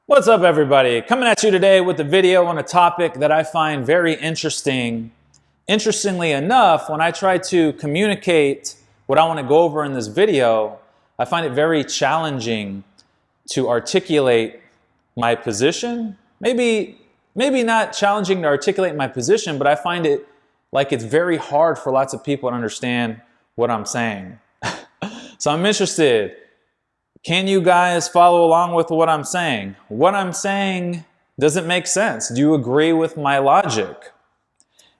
What's up, everybody? Coming at you today with a video on a topic that I find very interesting. Interestingly enough, when I try to communicate what I want to go over in this video, I find it very challenging to articulate my position. Maybe not challenging to articulate my position, but I find it like it's very hard for lots of people to understand what I'm saying. So I'm interested. Can you guys follow along with what I'm saying? What I'm saying, does it make sense? Do you agree with my logic?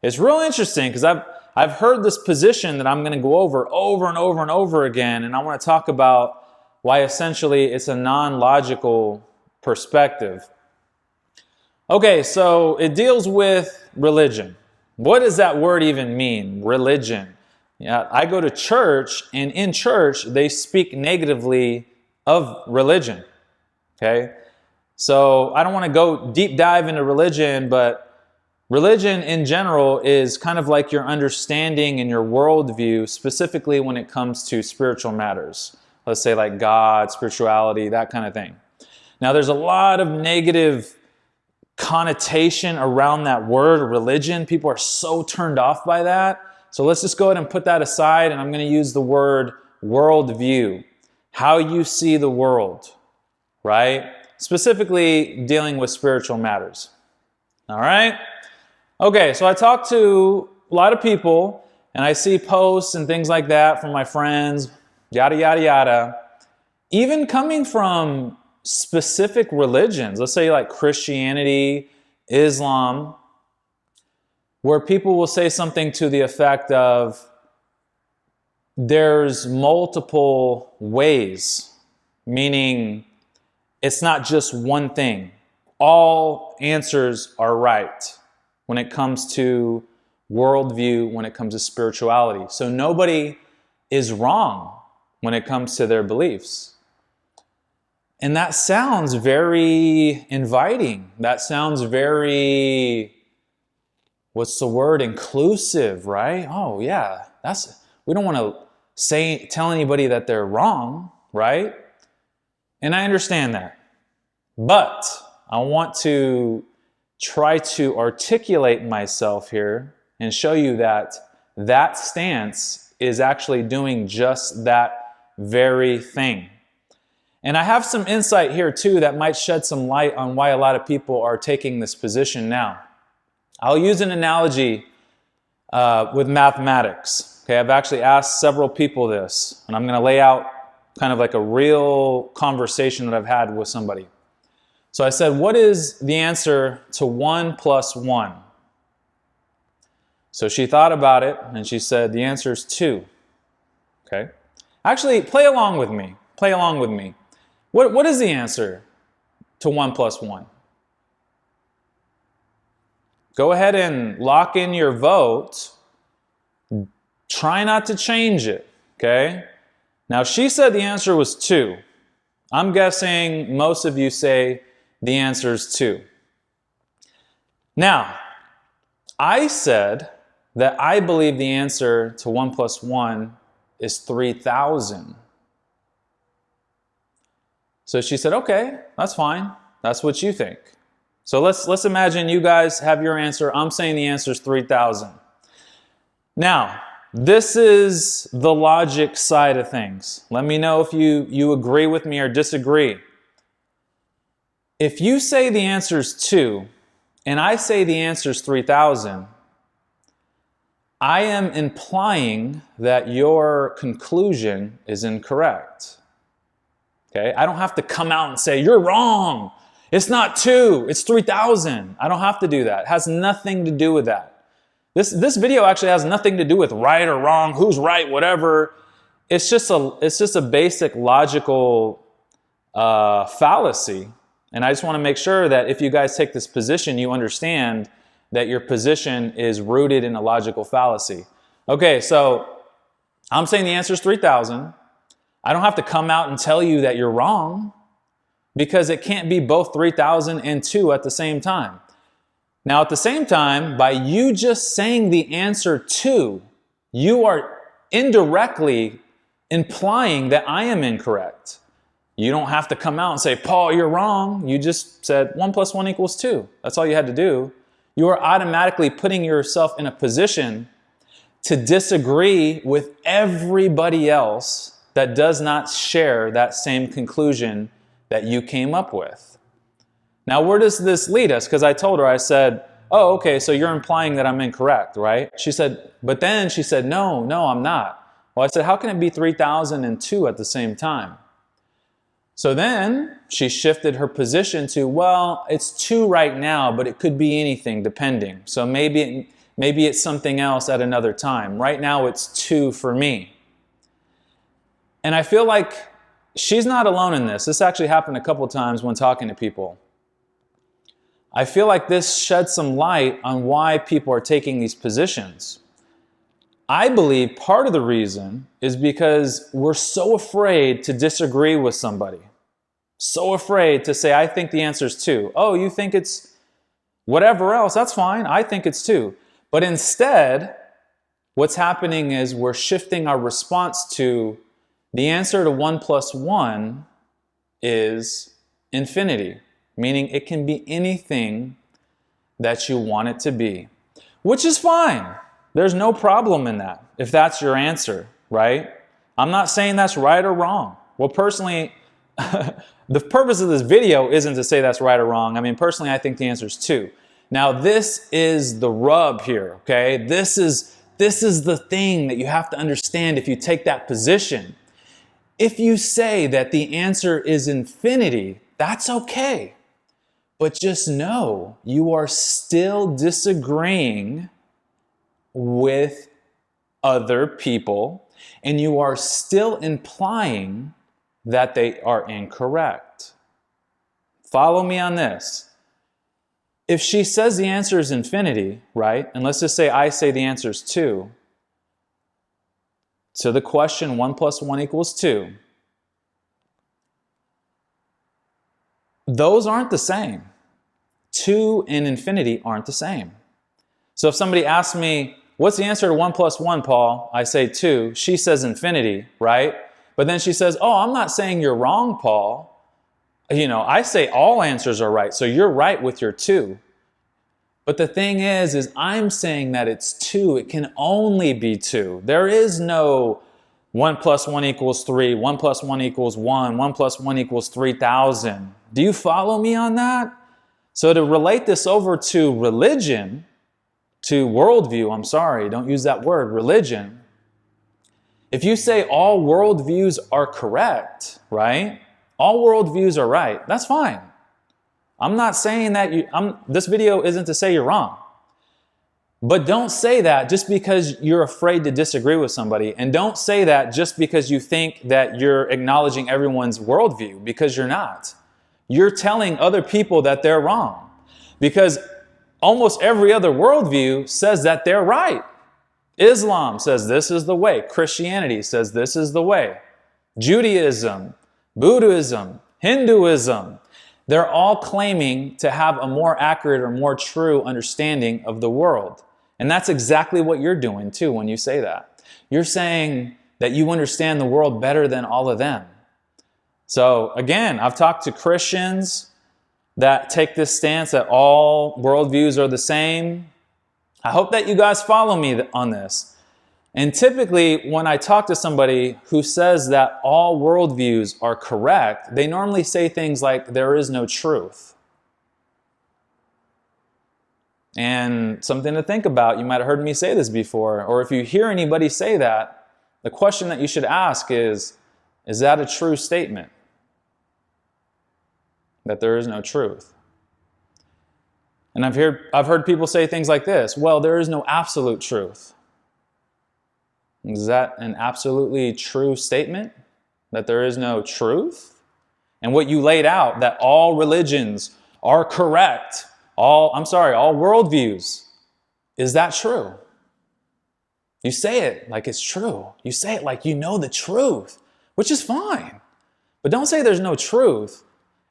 It's real interesting because I've heard this position that I'm going to go over and over again, and I want to talk about why essentially it's a non-logical perspective. Okay, so it deals with religion. What does that word even mean, religion? Yeah, I go to church, and in church they speak negatively of religion, okay? So I don't want to go deep dive into religion, but religion in general is kind of like your understanding and your worldview, specifically when it comes to spiritual matters. Let's say like God, spirituality, that kind of thing. Now there's a lot of negative connotation around that word, religion. People are so turned off by that. So let's just go ahead and put that aside, and I'm going to use the word worldview. How you see the world, right? Specifically dealing with spiritual matters. All right? Okay, so I talk to a lot of people, and I see posts and things like that from my friends, yada, yada, yada. Even coming from specific religions, let's say like Christianity, Islam, where people will say something to the effect of, there's multiple ways, meaning it's not just one thing. All answers are right when it comes to worldview, when it comes to spirituality. So nobody is wrong when it comes to their beliefs. And that sounds very inviting. That sounds very, what's the word, inclusive, right? Oh yeah, we don't want to tell anybody that they're wrong, right? And I understand that. But I want to try to articulate myself here and show you that that stance is actually doing just that very thing. And I have some insight here too that might shed some light on why a lot of people are taking this position now. I'll use an analogy with mathematics. Okay, I've actually asked several people this, and I'm going to lay out kind of like a real conversation that I've had with somebody. So I said, what is the answer to 1 plus 1? So she thought about it, and she said, the answer is 2. Okay? Actually, play along with me. Play along with me. What is the answer to 1 plus 1? Go ahead and lock in your vote. Try not to change it, okay? Now, she said the answer was 2. I'm guessing most of you say the answer is 2. Now, I said that I believe the answer to 1 plus 1 is 3,000. So she said, okay, that's fine. That's what you think. So let's imagine you guys have your answer. I'm saying the answer is 3,000. Now, this is the logic side of things. Let me know if you agree with me or disagree. If you say the answer is 2, and I say the answer is 3,000, I am implying that your conclusion is incorrect. Okay? I don't have to come out and say, you're wrong. It's not 2, it's 3,000. I don't have to do that. It has nothing to do with that. This video actually has nothing to do with right or wrong, who's right, whatever. It's just a basic logical fallacy. And I just want to make sure that if you guys take this position, you understand that your position is rooted in a logical fallacy. Okay, so I'm saying the answer is 3,000. I don't have to come out and tell you that you're wrong, because it can't be both 3,000 and 2 at the same time. Now, at the same time, by you just saying the answer 2, you are indirectly implying that I am incorrect. You don't have to come out and say, Paul, you're wrong. You just said 1 + 1 = 2. That's all you had to do. You are automatically putting yourself in a position to disagree with everybody else that does not share that same conclusion that you came up with. Now, where does this lead us? Because I told her, I said, oh, okay, so you're implying that I'm incorrect, right? She said, but then she said, no, I'm not. Well, I said, how can it be 3,002 at the same time? So then she shifted her position to, well, it's 2 right now, but it could be anything depending. So maybe it's something else at another time. Right now it's 2 for me. And I feel like she's not alone in this. This actually happened a couple times when talking to people. I feel like this sheds some light on why people are taking these positions. I believe part of the reason is because we're so afraid to disagree with somebody. So afraid to say, I think the answer is 2. Oh, you think it's whatever else? That's fine. I think it's 2. But instead, what's happening is we're shifting our response to the answer to 1 + 1 is infinity, meaning it can be anything that you want it to be, which is fine. There's no problem in that, if that's your answer, right? I'm not saying that's right or wrong. Well, personally, the purpose of this video isn't to say that's right or wrong. I mean, personally, I think the answer is 2. Now, this is the rub here, okay? This is the thing that you have to understand if you take that position. If you say that the answer is infinity, that's okay. But just know you are still disagreeing with other people, and you are still implying that they are incorrect. Follow me on this. If she says the answer is infinity, right? And let's just say I say the answer is 2. To the question 1 + 1 = 2. Those aren't the same. 2 and infinity aren't the same. So if somebody asks me, what's the answer to 1 + 1, Paul? I say 2. She says infinity, right? But then she says, oh, I'm not saying you're wrong, Paul. You know, I say all answers are right, so you're right with your 2. But the thing is I'm saying that it's 2. It can only be 2. There is no 1 + 1 = 3, 1 + 1 = 1, 1 + 1 = 3,000. Do you follow me on that? So to relate this over to religion, to worldview, I'm sorry, don't use that word, religion. If you say all worldviews are correct, right? All worldviews are right, that's fine. I'm not saying that this video isn't to say you're wrong. But don't say that just because you're afraid to disagree with somebody. And don't say that just because you think that you're acknowledging everyone's worldview, because you're not. You're telling other people that they're wrong. Because almost every other worldview says that they're right. Islam says this is the way. Christianity says this is the way. Judaism, Buddhism, Hinduism, they're all claiming to have a more accurate or more true understanding of the world. And that's exactly what you're doing too when you say that. You're saying that you understand the world better than all of them. So again, I've talked to Christians that take this stance that all worldviews are the same. I hope that you guys follow me on this. And typically, when I talk to somebody who says that all worldviews are correct, they normally say things like, there is no truth. And something to think about, you might have heard me say this before, or if you hear anybody say that, the question that you should ask is that a true statement? That there is no truth. And I've heard people say things like this, well, there is no absolute truth. Is that an absolutely true statement? That there is no truth? And what you laid out, that all religions are correct, all worldviews, is that true? You say it like it's true. You say it like you know the truth, which is fine. But don't say there's no truth,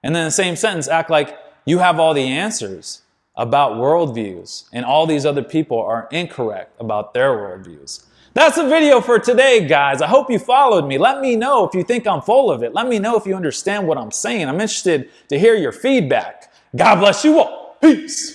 and then in the same sentence act like you have all the answers about worldviews, and all these other people are incorrect about their worldviews. That's the video for today, guys. I hope you followed me. Let me know if you think I'm full of it. Let me know if you understand what I'm saying. I'm interested to hear your feedback. God bless you all. Peace.